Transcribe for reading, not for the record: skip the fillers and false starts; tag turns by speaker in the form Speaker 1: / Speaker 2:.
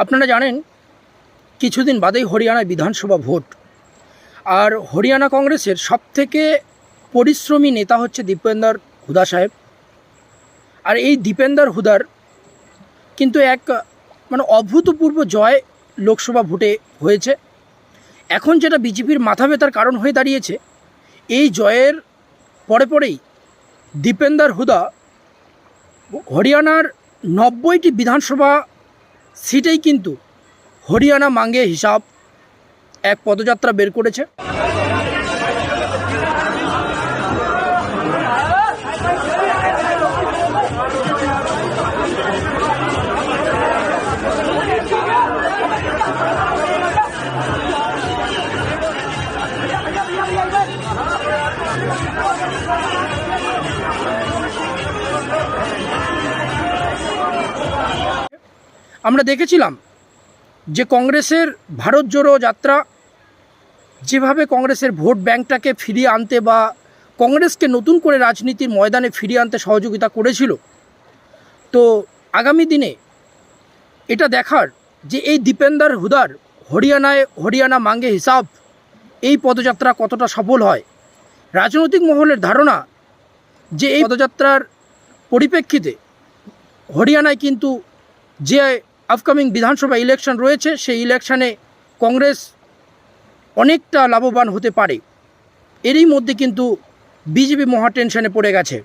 Speaker 1: আপনারা জানেন কিছুদিন বাদেই হরিয়ানায় বিধানসভা ভোট। আর হরিয়ানা কংগ্রেসের সবথেকে পরিশ্রমী নেতা হচ্ছে দীপেন্দর হুদা সাহেব। আর এই দীপেন্দর হুদার কিন্তু এক অভূতপূর্ব জয় লোকসভা ভোটে হয়েছে। এখন যেটা বিজেপির মাথা ব্যথার কারণ হয়ে দাঁড়িয়েছে, এই জয়ের পরেই দীপেন্দর হুদা হরিয়ানার 90টি বিধানসভা সিটেই কিন্তু হরিয়ানা মাঙ্গে হিসাব এক পদযাত্রা বের করেছে। আমরা দেখেছিলাম যে কংগ্রেসের ভারত জোড়ো যাত্রা যেভাবে কংগ্রেসের ভোট ব্যাংকটাকে ফিরিয়ে আনতে বা কংগ্রেসকে নতুন করে রাজনীতির ময়দানে ফিরিয়ে আনতে সহযোগিতা করেছিল, তো আগামী দিনে এটা দেখার যে এই দীপেন্দর হুদার হরিয়ানা মাঙ্গে হিসাব এই পদযাত্রা কতটা সফল হয়। রাজনৈতিক মহলের ধারণা যে এই পদযাত্রার পরিপ্রেক্ষিতে হরিয়ানায় কিন্তু যে আপকামিং বিধানসভা ইলেকশন রয়েছে, সেই ইলেকশানে কংগ্রেস অনেকটা লাভবান হতে পারে। এরই মধ্যে কিন্তু বিজেপি মহা টেনশনে পড়ে গেছে।